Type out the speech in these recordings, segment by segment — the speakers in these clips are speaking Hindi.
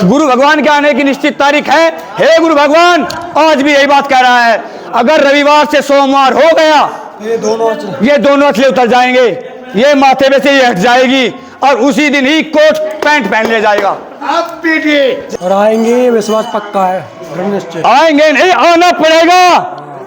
गुरु भगवान के आने की निश्चित तारीख है। हे गुरु भगवान, आज भी यही बात कह रहा है, अगर रविवार से सोमवार हो गया ये दोनों असले उतर जाएंगे, ये माथे पे से ये हट जाएगी और उसी दिन ही कोट पैंट पहन ले जाएगा। और आएंगे, विश्वास पक्का है, आएंगे नहीं, आना पड़ेगा।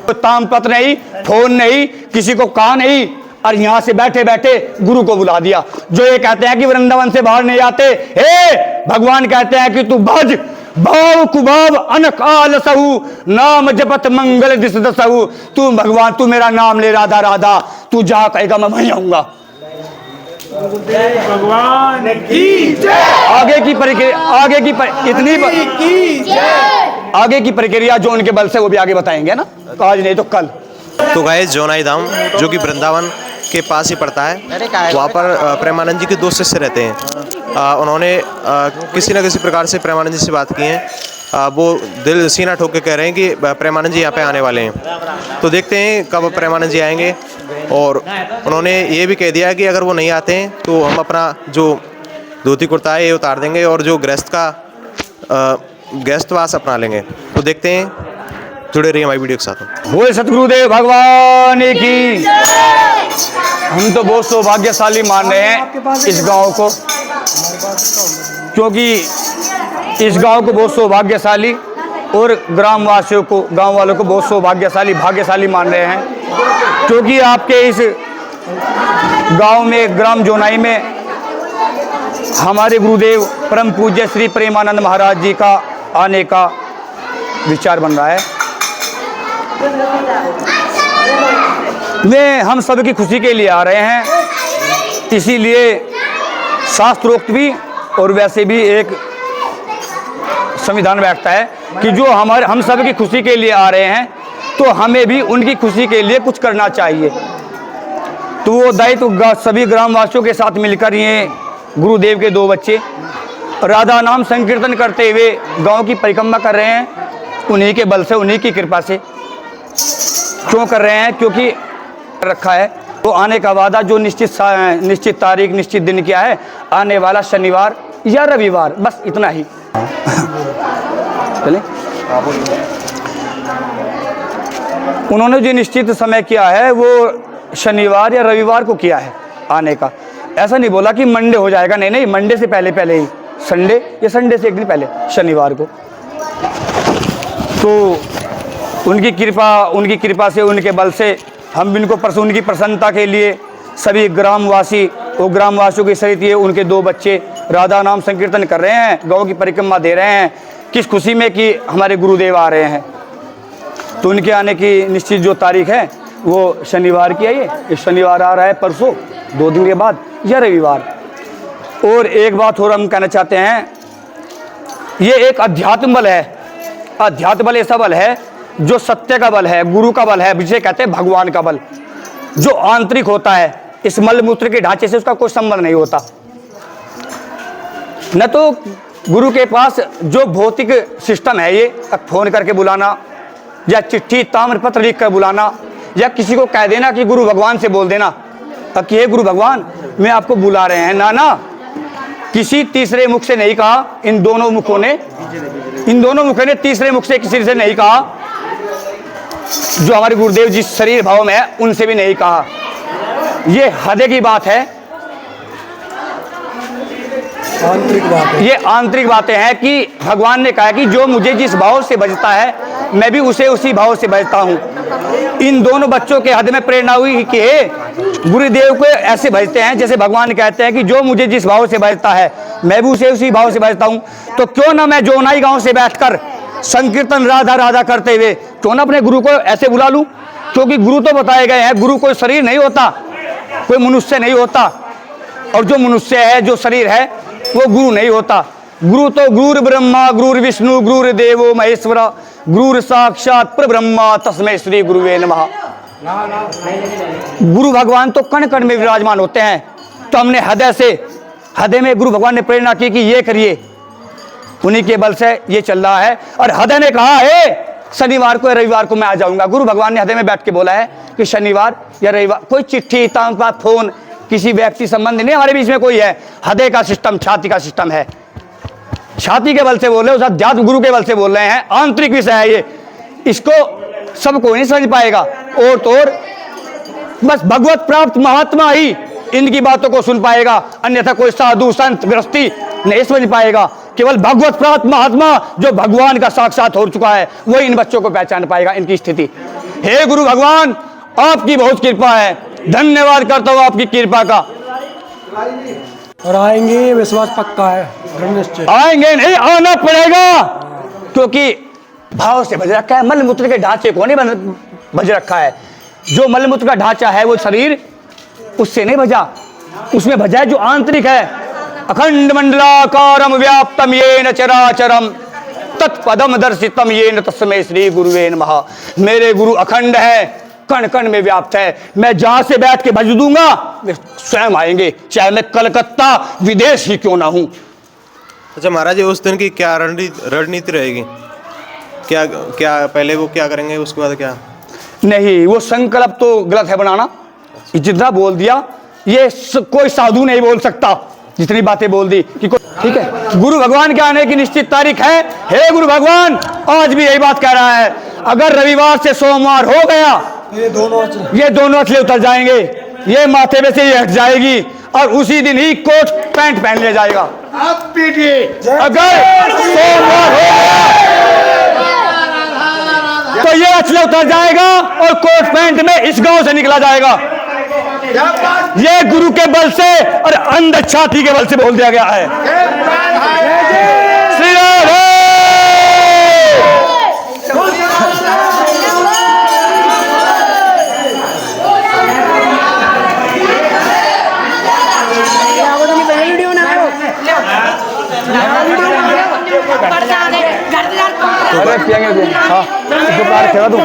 तो तामपत्र नहीं, फोन नहीं, किसी को कहा नहीं, और यहाँ से बैठे बैठे गुरु को बुला दिया। जो ये कहते हैं कि वृंदावन से बाहर नहीं आते, हे भगवान कहते हैं कि तू भज भाव कुभाव अनकाल सहु नाम जपत मंगल दिस दसहु। तू भगवान, तू मेरा नाम ले राधा राधा, तू जहाँ कहेगा मैं वहीं आऊंगा। भगवान की जय। आगे की प्रक्रिया, आगे की प्रक्रिया जो उनके बल से वो भी आगे बताएंगे ना, आज नहीं तो कल। तो गाइस जोनाई धाम जो कि वृंदावन के पास ही पड़ता है, वहाँ पर प्रेमानंद जी के दो शिष्य रहते हैं। उन्होंने किसी न किसी प्रकार से प्रेमानंद जी से बात की है। वो दिल सीना ठोक के कह रहे हैं कि प्रेमानंद जी यहाँ पे आने वाले हैं। तो देखते हैं कब प्रेमानंद जी आएंगे। और उन्होंने ये भी कह दिया कि अगर वो नहीं आते हैं तो हम अपना जो धोती कुर्ता है ये उतार देंगे और जो गृहस्थवास अपना लेंगे। तो देखते हैं, जुड़े रहिए हमारी वीडियो के साथ। बोल सतगुरुदेव भगवान की। हम तो बहुत सौभाग्यशाली मान रहे हैं इस गांव को, क्योंकि इस गांव को बहुत सौभाग्यशाली और ग्रामवासियों को, गांव वालों को बहुत सौभाग्यशाली भाग्यशाली मान रहे हैं, क्योंकि आपके इस गांव में, ग्राम जोनाई में हमारे गुरुदेव परम पूज्य श्री प्रेमानंद महाराज जी का आने का विचार बन रहा है। वे हम सब की खुशी के लिए आ रहे हैं, इसीलिए शास्त्रोक्त भी और वैसे भी एक संविधान बैठता है कि जो हम सब की खुशी के लिए आ रहे हैं तो हमें भी उनकी खुशी के लिए कुछ करना चाहिए। तो वो दायित्व सभी ग्रामवासियों के साथ मिलकर ये गुरुदेव के दो बच्चे राधा नाम संकीर्तन करते हुए गांव की परिक्रमा कर रहे हैं, उन्हीं के बल से, उन्हीं की कृपा से। क्यों कर रहे हैं? क्योंकि रखा है तो आने का वादा जो निश्चित तारीख, निश्चित दिन क्या है, आने वाला शनिवार या रविवार, बस इतना ही। चले, उन्होंने जो निश्चित समय किया है वो शनिवार या रविवार को किया है आने का। ऐसा नहीं बोला कि मंडे हो जाएगा, नहीं नहीं, मंडे से पहले पहले ही, संडे या संडे से एक दिन पहले शनिवार को। तो उनकी कृपा से, उनके बल से हम इनको उनकी प्रसन्नता के लिए सभी ग्रामवासी और ग्रामवासियों की सहित ये उनके दो बच्चे राधा नाम संकीर्तन कर रहे हैं, गांव की परिक्रमा दे रहे हैं, किस खुशी में कि हमारे गुरुदेव आ रहे हैं। तो उनके आने की निश्चित जो तारीख है वो शनिवार की है। ये शनिवार आ रहा है, परसों 2 दिन के बाद, या रविवार। और एक बात और हम कहना चाहते हैं, ये एक अध्यात्म बल है। अध्यात्म बल ऐसा बल है जो सत्य का बल है, गुरु का बल है, जिसे कहते हैं भगवान का बल, जो आंतरिक होता है। इस मल मूत्र के ढांचे से उसका कोई संबंध नहीं होता। न तो गुरु के पास जो भौतिक सिस्टम है, ये फोन करके बुलाना या चिट्ठी ताम्र पत्र लिख कर बुलाना या किसी को कह देना कि गुरु भगवान से बोल देना कि हे गुरु भगवान मैं आपको बुला रहे हैं, ना, किसी तीसरे मुख से नहीं कहा। इन दोनों मुखों ने तीसरे मुख से किसी से नहीं कहा। जो हमारे गुरुदेव जिस शरीर भाव में है उनसे भी नहीं कहा। ये हृदय की बात है, आंतरिक बात है। ये आंतरिक बातें हैं कि भगवान ने कहा कि जो मुझे जिस भाव से भजता है मैं भी उसे उसी भाव से भजता हूँ। इन दोनों बच्चों के हृदय में प्रेरणा हुई कि गुरुदेव को ऐसे भजते हैं जैसे भगवान कहते हैं कि जो मुझे जिस भाव से भजता है मैं भी उसे उसी भाव से भजता हूँ। तो क्यों ना मैं जोनाई गांव से बैठकर संकीर्तन राधा राधा करते हुए क्यों ना अपने गुरु को ऐसे बुला लूं, क्योंकि गुरु तो बताए गए हैं, गुरु कोई शरीर नहीं होता, कोई मनुष्य नहीं होता, और जो मनुष्य है, जो शरीर है, वो गुरु नहीं होता। गुरु तो गुरु ब्रह्मा गुरु विष्णु गुरु देवो महेश्वर गुरु साक्षात परब्रह्मा तस्मै श्री गुरुवे नमः। गुरु भगवान तो कण कण में विराजमान होते हैं। तो हमने हृदय में गुरु भगवान ने प्रेरणा की कि ये करिए, उन्हीं के बल से ये चल रहा है। और हृदय ने कहा है शनिवार को या रविवार को मैं आ जाऊंगा। गुरु भगवान ने हृदय में बैठ के बोला है कि शनिवार या रविवार। कोई चिट्ठी, तांबा, फोन, किसी व्यक्ति संबंध नहीं हमारे बीच में कोई है। हृदय का सिस्टम, छाती का सिस्टम है। छाती के बल से बोल रहे हो, अध्यात्म गुरु के बल से बोल रहे हैं। आंतरिक विषय है ये, इसको सब कोई नहीं समझ पाएगा। और तो और बस भगवत प्राप्त महात्मा ही इनकी बातों को सुन पाएगा, अन्यथा कोई साधु संत गृहस्थी नहीं समझ पाएगा। केवल भगवत प्राप्त महात्मा जो भगवान का साक्षात हो चुका है वो इन बच्चों को पहचान पाएगा इनकी स्थिति। हे गुरु भगवान, आपकी बहुत कृपा है, धन्यवाद करता हूँ आपकी कृपा का। और आएंगे, विश्वास पक्का है, दृढ़ निश्चय। आएंगे नहीं, आना पड़ेगा, क्योंकि भाव से भज रखा है। मलमूत्र के ढांचे को नहीं भज रखा है। जो मलमूत्र का ढांचा है वो शरीर, उससे नहीं भजा, उसमें भजा है जो आंतरिक है। अखंड मंडलाकारम व्याप्तम येन चराचरम तत्पदम दर्शितम येन तस्मै श्री गुरुवे नमः। मेरे गुरु अखंड है, कण कण में व्याप्त है। मैं जहां से बैठ के भज दूंगा वे स्वयं आएंगे, चाहे मैं कलकत्ता विदेश ही क्यों ना हूं। अच्छा महाराज, उस दिन की क्या रणनीति रहेगी? क्या पहले वो क्या करेंगे, उसके बाद क्या? नहीं, वो संकल्प तो गलत है बनाना। जितना बोल दिया ये कोई साधु नहीं बोल सकता, जितनी बातें बोल दी कि ठीक है। गुरु भगवान के आने की निश्चित तारीख है। हे गुरु भगवान, आज भी यही बात कह रहा है, अगर रविवार से सोमवार हो गया ये दोनों अचले उतर जाएंगे, ये माथे में से ये हट जाएगी और उसी दिन ही कोट पैंट पहन लिया जाएगा। अगर सोमवार हो गया तो ये अचले उतर जाएगा और कोट पैंट में इस गांव से निकला जाएगा। ये गुरु के बल से और अंध छाती के बल से बोल दिया गया है। श्री राम। अरे पिएंगे, हाँ दोपहर खेला तू।